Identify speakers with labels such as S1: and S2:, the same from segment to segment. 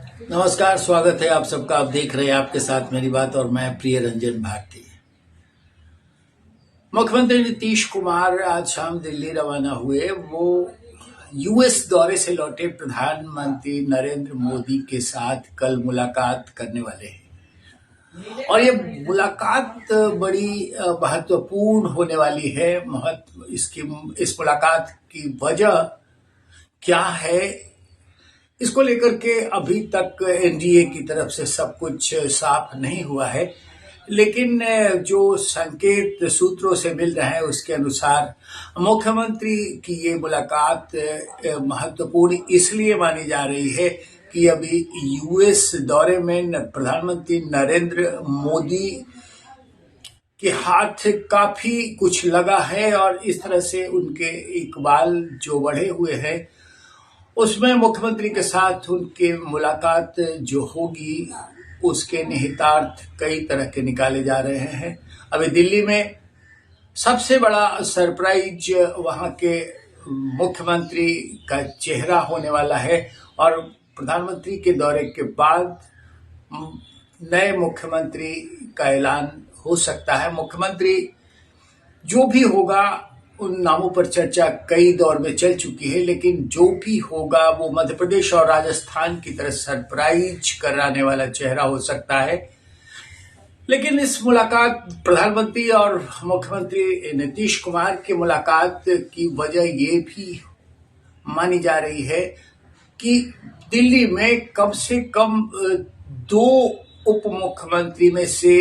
S1: नमस्कार, स्वागत है आप सबका। आप देख रहे हैं आपके साथ मेरी बात और मैं प्रिय रंजन भारती। मुख्यमंत्री नीतीश कुमार आज शाम दिल्ली रवाना हुए। वो यूएस दौरे से लौटे प्रधानमंत्री नरेंद्र मोदी के साथ कल मुलाकात करने वाले हैं और ये मुलाकात बड़ी महत्वपूर्ण होने वाली है। इस मुलाकात की वजह क्या है, इसको लेकर के अभी तक एनडीए की तरफ से सब कुछ साफ नहीं हुआ है, लेकिन जो संकेत सूत्रों से मिल रहे हैं उसके अनुसार मुख्यमंत्री की ये मुलाकात महत्वपूर्ण इसलिए मानी जा रही है कि अभी यूएस दौरे में प्रधानमंत्री नरेंद्र मोदी के हाथ काफी कुछ लगा है और इस तरह से उनके इकबाल जो बढ़े हुए हैं उसमें मुख्यमंत्री के साथ उनके मुलाकात जो होगी उसके निहितार्थ कई तरह के निकाले जा रहे हैं। अभी दिल्ली में सबसे बड़ा सरप्राइज वहां के मुख्यमंत्री का चेहरा होने वाला है और प्रधानमंत्री के दौरे के बाद नए मुख्यमंत्री का ऐलान हो सकता है। मुख्यमंत्री जो भी होगा, उन नामों पर चर्चा कई दौर में चल चुकी है, लेकिन जो भी होगा वो मध्य प्रदेश और राजस्थान की तरह सरप्राइज कराने वाला चेहरा हो सकता है। लेकिन इस मुलाकात प्रधानमंत्री और मुख्यमंत्री नीतीश कुमार की मुलाकात की वजह ये भी मानी जा रही है कि दिल्ली में कम से कम दो उप मुख्यमंत्री में से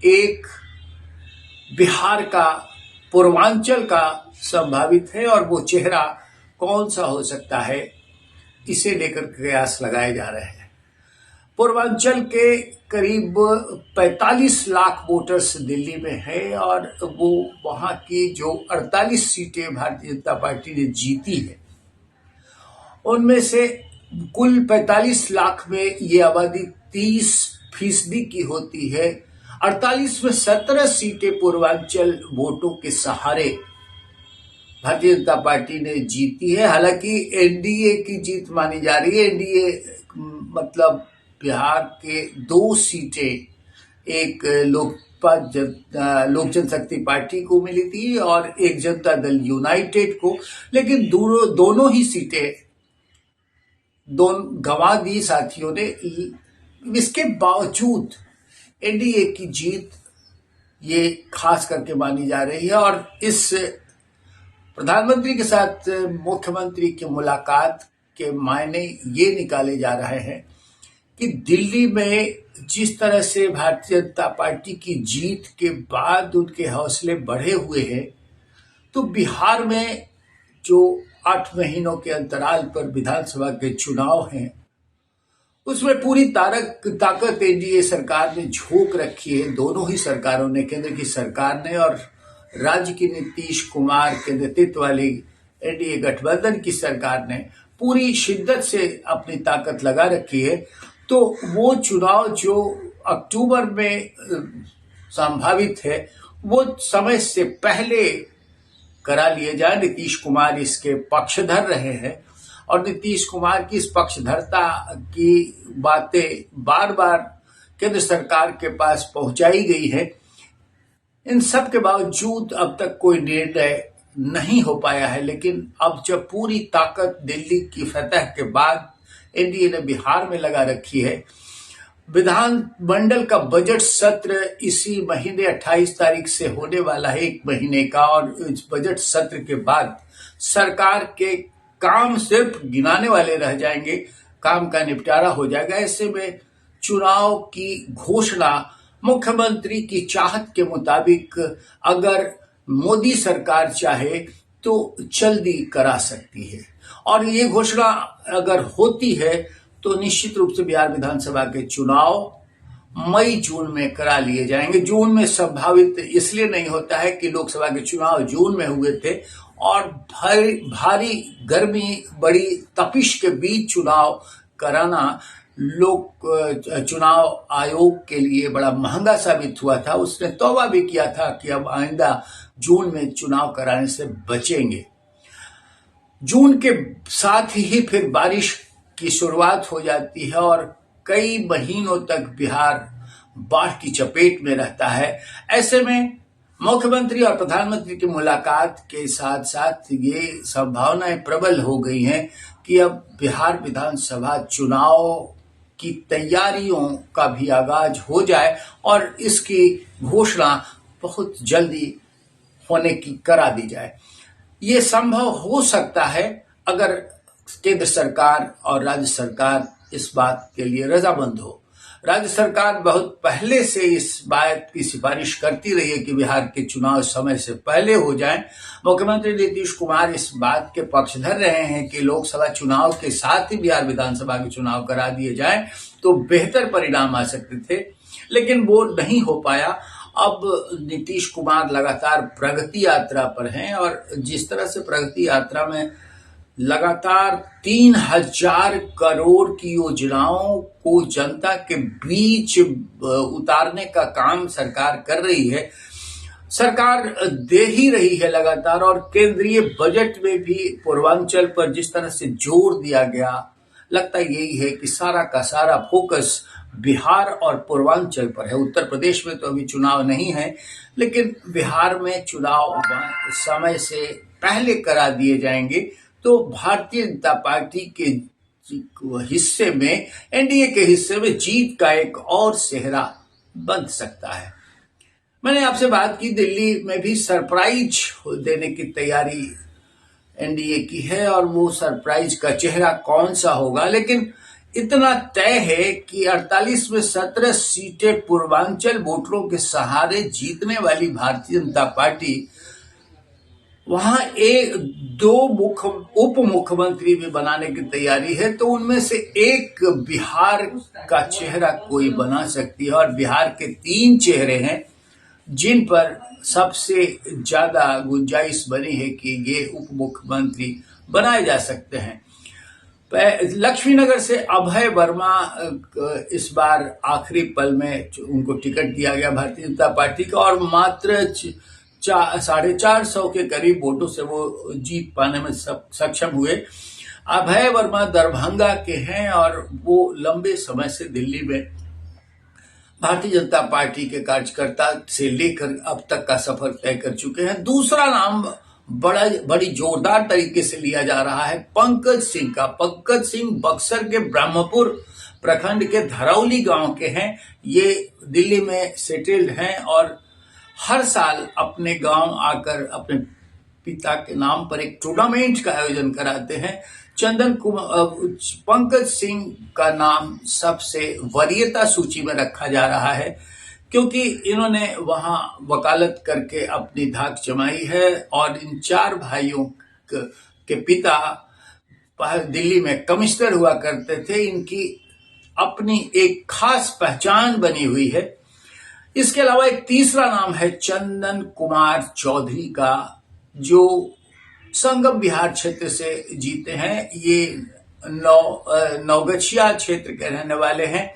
S1: एक बिहार का, पूर्वांचल का संभावित है और वो चेहरा कौन सा हो सकता है, इसे लेकर कयास लगाए जा रहे हैं। पूर्वांचल के करीब 45 लाख वोटर्स दिल्ली में है और वो वहां की जो 48 सीटें भारतीय जनता पार्टी ने जीती है, उनमें से कुल 45 लाख में ये आबादी 30% की होती है। 48 में 17 सीटें पूर्वांचल वोटों के सहारे भारतीय जनता पार्टी ने जीती है। हालांकि एनडीए की जीत मानी जा रही है। एनडीए मतलब बिहार के 2 सीटें एक लोक जनशक्ति पार्टी को मिली थी और एक जनता दल यूनाइटेड को, लेकिन दोनों ही सीटें गंवा दी साथियों ने। इसके बावजूद एनडीए की जीत ये खास करके मानी जा रही है और इस प्रधानमंत्री के साथ मुख्यमंत्री की मुलाकात के मायने ये निकाले जा रहे हैं कि दिल्ली में जिस तरह से भारतीय जनता पार्टी की जीत के बाद उनके हौसले बढ़े हुए हैं, तो बिहार में जो 8 महीनों के अंतराल पर विधानसभा के चुनाव हैं, उसमें पूरी ताकत एनडीए सरकार ने झोंक रखी है। दोनों ही सरकारों ने, केंद्र की सरकार ने और राज्य की नीतीश कुमार के नेतृत्व वाली एनडीए गठबंधन की सरकार ने पूरी शिद्दत से अपनी ताकत लगा रखी है। तो वो चुनाव जो अक्टूबर में संभावित है, वो समय से पहले करा लिए जाए। नीतीश कुमार इसके पक्षधर रहे हैं और नीतीश कुमार की इस पक्षधरता की बातें बार बार केंद्र सरकार के पास पहुंचाई गई है। इन सब के बावजूद अब तक कोई निर्णय नहीं हो पाया है, लेकिन अब जब पूरी ताकत दिल्ली की फतह के बाद एनडीए ने बिहार में लगा रखी है, विधानमंडल का बजट सत्र इसी महीने 28 तारीख से होने वाला है, 1 महीने का, और इस बजट सत्र के बाद सरकार के काम सिर्फ गिनाने वाले रह जाएंगे, काम का निपटारा हो जाएगा। ऐसे में चुनाव की घोषणा मुख्यमंत्री की चाहत के मुताबिक अगर मोदी सरकार चाहे तो जल्दी करा सकती है और ये घोषणा अगर होती है तो निश्चित रूप से बिहार विधानसभा के चुनाव मई जून में करा लिए जाएंगे। जून में संभावित इसलिए नहीं होता है कि लोकसभा के चुनाव जून में हुए थे और भारी गर्मी, बड़ी तपिश के बीच चुनाव कराना चुनाव आयोग के लिए बड़ा महंगा साबित हुआ था। उसने तौबा भी किया था कि अब आइंदा जून में चुनाव कराने से बचेंगे। जून के साथ ही फिर बारिश की शुरुआत हो जाती है और कई महीनों तक बिहार बाढ़ की चपेट में रहता है। ऐसे में मुख्यमंत्री और प्रधानमंत्री की मुलाकात के साथ साथ ये संभावनाएं प्रबल हो गई हैं कि अब बिहार विधानसभा चुनाव की तैयारियों का भी आगाज हो जाए और इसकी घोषणा बहुत जल्दी होने की करा दी जाए। ये संभव हो सकता है अगर केंद्र सरकार और राज्य सरकार इस बात के लिए रजामंद हो। राज्य सरकार बहुत पहले से इस बात की सिफारिश करती रही है कि बिहार के चुनाव समय से पहले हो जाएं। मुख्यमंत्री नीतीश कुमार इस बात के पक्षधर रहे हैं कि लोकसभा चुनाव के साथ ही बिहार विधानसभा के चुनाव करा दिए जाएं तो बेहतर परिणाम आ सकते थे, लेकिन वो नहीं हो पाया। अब नीतीश कुमार लगातार प्रगति यात्रा पर हैं और जिस तरह से प्रगति यात्रा में लगातार 3000 करोड़ की योजनाओं को जनता के बीच उतारने का काम सरकार कर रही है, सरकार दे ही रही है लगातार। और केंद्रीय बजट में भी पूर्वांचल पर जिस तरह से जोर दिया गया, लगता यही है कि सारा का सारा फोकस बिहार और पूर्वांचल पर है। उत्तर प्रदेश में तो अभी चुनाव नहीं है, लेकिन बिहार में चुनाव समय से पहले करा दिए जाएंगे तो भारतीय जनता पार्टी के हिस्से में, एनडीए के हिस्से में जीत का एक और सेहरा बन सकता है। मैंने आपसे बात की, दिल्ली में भी सरप्राइज देने की तैयारी एनडीए की है और वो सरप्राइज का चेहरा कौन सा होगा, लेकिन इतना तय है कि 48 में 17 सीटें पूर्वांचल वोटरों के सहारे जीतने वाली भारतीय जनता पार्टी वहां दो उप मुख्यमंत्री भी बनाने की तैयारी है। तो उनमें से एक बिहार का चेहरा कोई बना सकती है और बिहार के 3 चेहरे हैं जिन पर सबसे ज्यादा गुंजाइश बनी है कि ये उप मुख्यमंत्री बनाए जा सकते हैं। लक्ष्मीनगर से अभय वर्मा इस बार आखिरी पल में उनको टिकट दिया गया भारतीय जनता पार्टी का और मात्र 450 के करीब वोटों से वो जीत पाने में सक्षम हुए। अभय वर्मा दरभंगा के हैं और वो लंबे समय से दिल्ली में भारतीय जनता पार्टी के कार्यकर्ता से लेकर अब तक का सफर तय कर चुके हैं। दूसरा नाम बड़ी जोरदार तरीके से लिया जा रहा है पंकज सिंह का। पंकज सिंह बक्सर के ब्रह्मपुर प्रखंड के धरौली गांव के हैं। ये दिल्ली में सेटल्ड हैं और हर साल अपने गांव आकर अपने पिता के नाम पर एक टूर्नामेंट का आयोजन कराते हैं। पंकज सिंह का नाम सबसे वरीयता सूची में रखा जा रहा है क्योंकि इन्होंने वहां वकालत करके अपनी धाक जमाई है और इन 4 भाइयों के पिता दिल्ली में कमिश्नर हुआ करते थे। इनकी अपनी एक खास पहचान बनी हुई है। इसके अलावा एक तीसरा नाम है चंदन कुमार चौधरी का, जो संगम बिहार क्षेत्र से जीते हैं। ये नवगछिया क्षेत्र के रहने वाले हैं,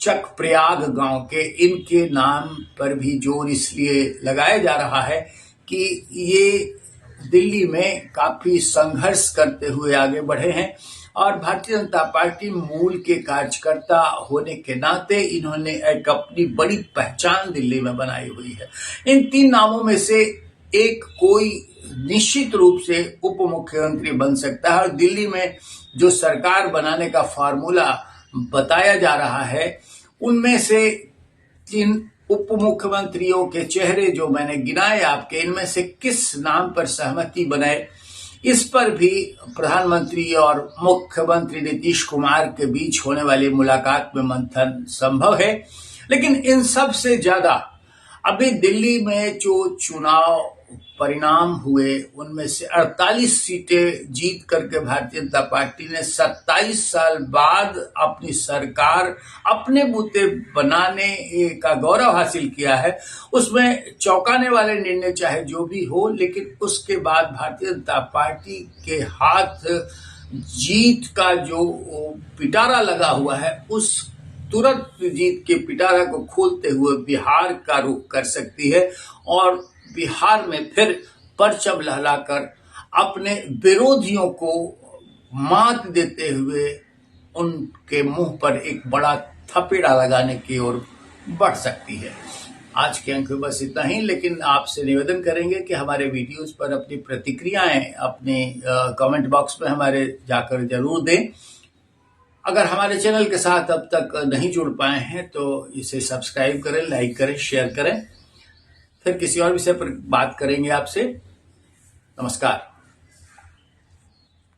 S1: चक प्रयाग गांव के। इनके नाम पर भी जोर इसलिए लगाया जा रहा है कि ये दिल्ली में काफी संघर्ष करते हुए आगे बढ़े हैं और भारतीय जनता पार्टी मूल के कार्यकर्ता होने के नाते इन्होंने एक अपनी बड़ी पहचान दिल्ली में बनाई हुई है। इन 3 नामों में से एक कोई निश्चित रूप से उप मुख्यमंत्री बन सकता है और दिल्ली में जो सरकार बनाने का फार्मूला बताया जा रहा है उनमें से 3 उप मुख्यमंत्रियों के चेहरे जो मैंने गिनाए आपके, इनमें से किस नाम पर सहमति बनाए, इस पर भी प्रधानमंत्री और मुख्यमंत्री नीतीश कुमार के बीच होने वाली मुलाकात में मंथन संभव है। लेकिन इन सब से ज्यादा अभी दिल्ली में जो चुनाव परिणाम हुए उनमें से 48 सीटें जीत करके भारतीय जनता पार्टी ने 27 साल बाद अपनी सरकार अपने बूते बनाने का गौरव हासिल किया है। उसमें चौंकाने वाले निर्णय चाहे जो भी हो, लेकिन उसके बाद भारतीय जनता पार्टी के हाथ जीत का जो पिटारा लगा हुआ है, उस तुरंत जीत के पिटारा को खोलते हुए बिहार का रुख कर सकती है और बिहार में फिर परचम लहराकर अपने विरोधियों को मात देते हुए उनके मुंह पर एक बड़ा थपेड़ा लगाने की ओर बढ़ सकती है। आज के अंक में बस इतना ही, लेकिन आपसे निवेदन करेंगे कि हमारे वीडियोस पर अपनी प्रतिक्रियाएं अपने कमेंट बॉक्स में हमारे जाकर जरूर दें। अगर हमारे चैनल के साथ अब तक नहीं जुड़ पाए हैं तो इसे सब्सक्राइब करें, लाइक करें, शेयर करें। फिर किसी और विषय पर बात करेंगे आपसे। नमस्कार।